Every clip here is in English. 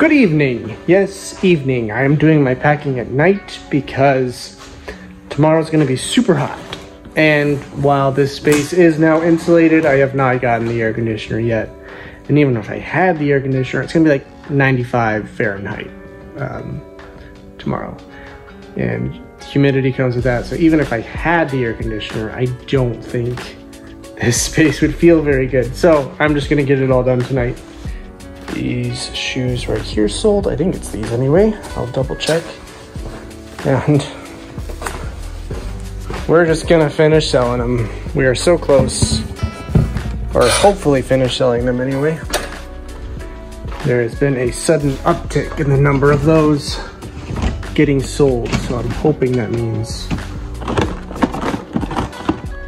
Good evening. Yes, evening. I am doing my packing at night because tomorrow's going to be super hot. And while this space is now insulated, I have not gotten the air conditioner yet. And even if I had the air conditioner, it's going to be like 95 Fahrenheit tomorrow. And humidity comes with that. So even if I had the air conditioner, I don't think this space would feel very good. So I'm just going to get it all done tonight. These shoes right here sold. I think it's these anyway. I'll double check. And we're just gonna finish selling them. We are so close, or hopefully finish selling them anyway. There has been a sudden uptick in the number of those getting sold, so I'm hoping that means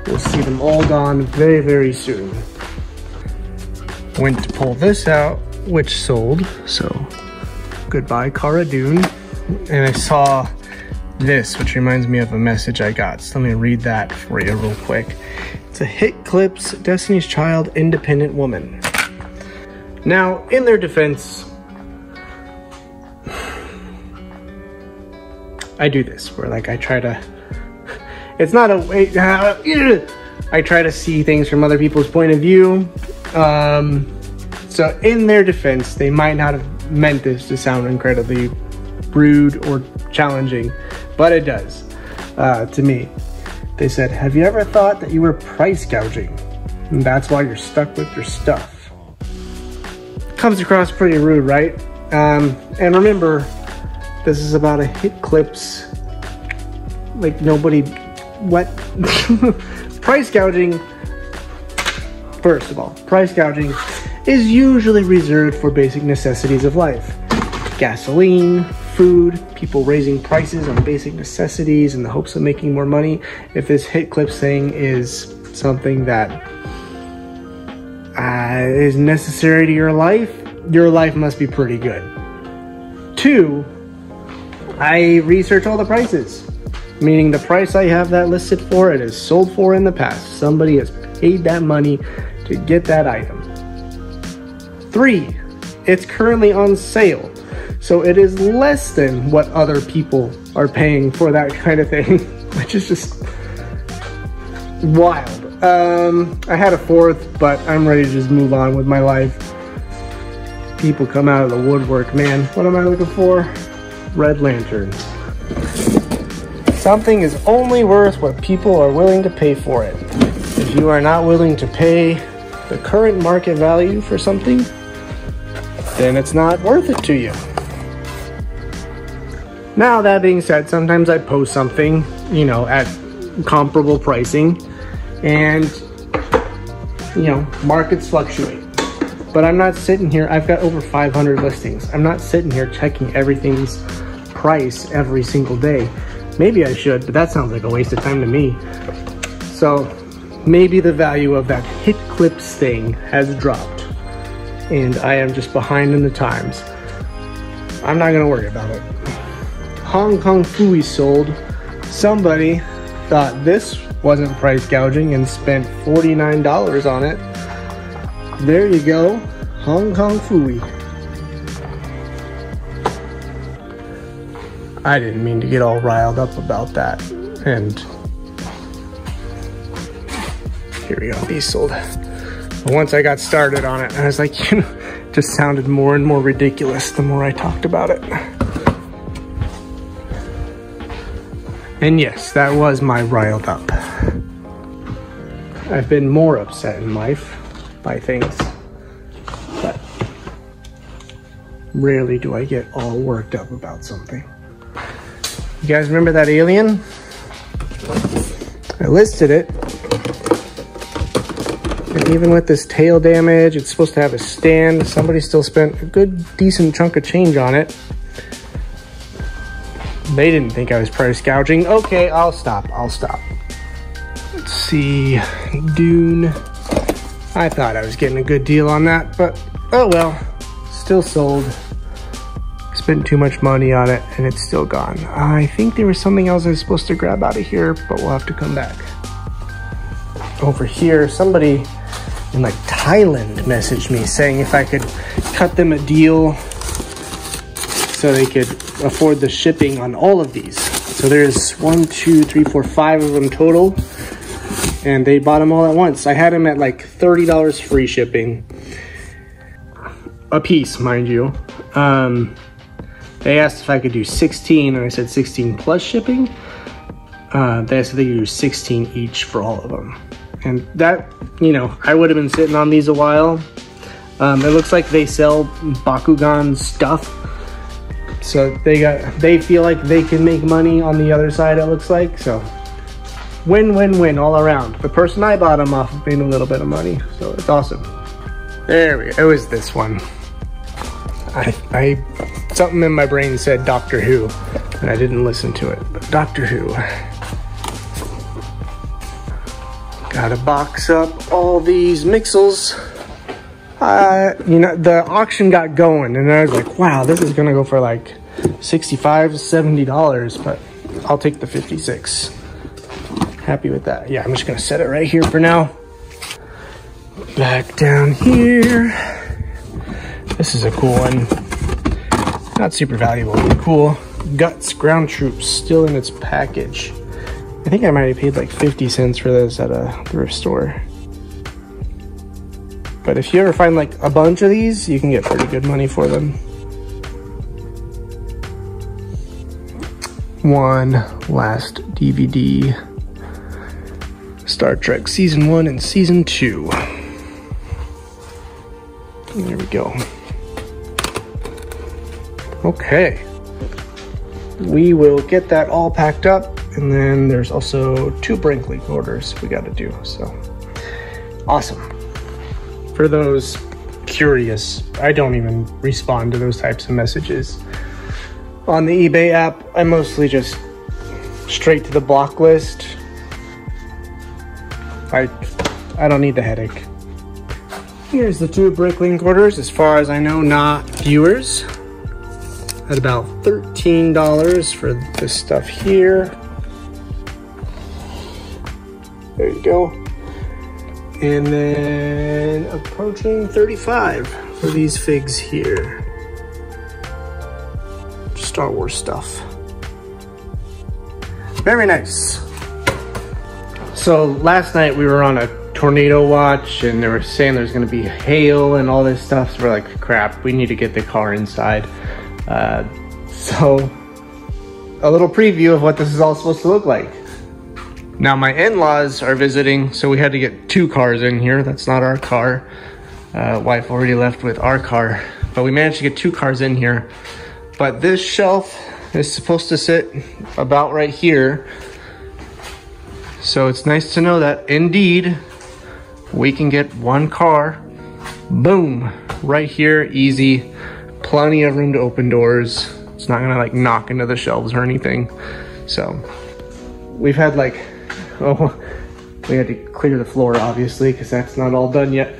we'll see them all gone very, very soon. Went to pull this out, which sold, so goodbye Dune. And I saw this, which reminds me of a message I got, so let me read that for you real quick. It's a Hit Clips Destiny's Child Independent Woman. Now, in their defense, I do this where like I try to, it's not a way, I try to see things from other people's point of view. So in their defense, they might not have meant this to sound incredibly rude or challenging, but it does to me. They said, have you ever thought that you were price gouging? And that's why you're stuck with your stuff. Comes across pretty rude, right? And remember, this is about a Hit Clips, like nobody, what? Price gouging, first of all, price gouging is usually reserved for basic necessities of life. Gasoline, food, people raising prices on basic necessities in the hopes of making more money. If this Hit Clips thing is something that is necessary to your life must be pretty good. 2, I research all the prices, meaning the price I have that listed for, it is sold for in the past. Somebody has paid that money to get that item. 3, it's currently on sale, so it is less than what other people are paying for that kind of thing, which is just wild. I had a 4th, but I'm ready to just move on with my life. People come out of the woodwork, man. What am I looking for? Red lanterns. Something is only worth what people are willing to pay for it. If you are not willing to pay the current market value for something, then it's not worth it to you. Now, that being said, sometimes I post something, you know, at comparable pricing, and, you know, markets fluctuate. But I'm not sitting here, I've got over 500 listings. I'm not sitting here checking everything's price every single day. Maybe I should, but that sounds like a waste of time to me. So maybe the value of that Hit Clips thing has dropped, and I am just behind in the times. I'm not gonna worry about it. Hong Kong Fooey sold. Somebody thought this wasn't price gouging and spent $49 on it. There you go, Hong Kong Fooey. I didn't mean to get all riled up about that. And here we go, these sold. But once I got started on it, I was like, you know, it just sounded more and more ridiculous the more I talked about it. And yes, that was my riled up. I've been more upset in life by things, but rarely do I get all worked up about something. You guys remember that alien? I listed it. And even with this tail damage, it's supposed to have a stand. Somebody still spent a good, decent chunk of change on it. They didn't think I was price gouging. Okay, I'll stop. Let's see, Dune. I thought I was getting a good deal on that, but oh well, still sold. Spent too much money on it and it's still gone. I think there was something else I was supposed to grab out of here, but we'll have to come back. Over here, somebody in like Thailand messaged me saying if I could cut them a deal so they could afford the shipping on all of these. So there's 1, 2, 3, 4, 5 of them total, and they bought them all at once. I had them at like $30 free shipping a piece, mind you. They asked if I could do 16, and I said 16 plus shipping. They said they could do 16 each for all of them. And that, you know, I would have been sitting on these a while. It looks like they sell Bakugan stuff. So they feel like they can make money on the other side, it looks like. So win-win-win all around. The person I bought them off made a little bit of money, so it's awesome. There we go. It was this one. Something in my brain said Doctor Who, and I didn't listen to it. But Doctor Who. Gotta box up all these Mixels. You know, the auction got going, and I was like, wow, this is gonna go for like $65 to $70, but I'll take the 56. Happy with that. Yeah, I'm just gonna set it right here for now. Back down here. This is a cool one. Not super valuable, but cool. Guts Ground Troops, still in its package. I think I might have paid like 50 cents for this at a thrift store. But if you ever find like a bunch of these, you can get pretty good money for them. One last DVD. Star Trek Season 1 and Season 2. There we go. Okay. We will get that all packed up, and then there's also 2 Brinkley orders we gotta do, so. Awesome. For those curious, I don't even respond to those types of messages. On the eBay app, I mostly just straight to the block list. I don't need the headache. Here's the 2 Bricklink orders, as far as I know, not viewers. At about $13 for this stuff here. There you go. And then approaching 35 for these figs here. Star Wars stuff. Very nice. So last night we were on a tornado watch, and they were saying there's gonna be hail and all this stuff. So we're like, crap, we need to get the car inside. So a little preview of what this is all supposed to look like. Now my in-laws are visiting, so we had to get 2 cars in here. That's not our car. Wife already left with our car, but we managed to get 2 cars in here. But this shelf is supposed to sit about right here. So it's nice to know that indeed we can get 1 car, boom, right here, easy. Plenty of room to open doors. It's not gonna like knock into the shelves or anything. So we've had like, we had to clear the floor obviously because that's not all done yet.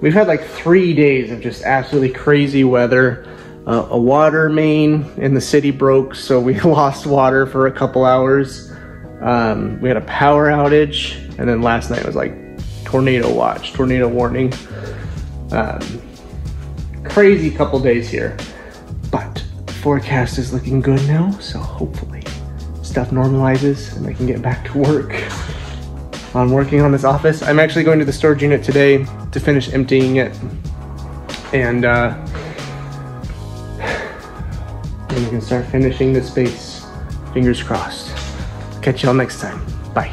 We've had like 3 days of just absolutely crazy weather. A water main in the city broke, so we lost water for a couple hours. We had a power outage, and then last night was like tornado watch, tornado warning. Crazy couple days here, but the forecast is looking good now, so hopefully stuff normalizes and I can get back to work on working on this office. I'm actually going to the storage unit today to finish emptying it, and then we can start finishing the space. Fingers crossed. Catch y'all next time. Bye.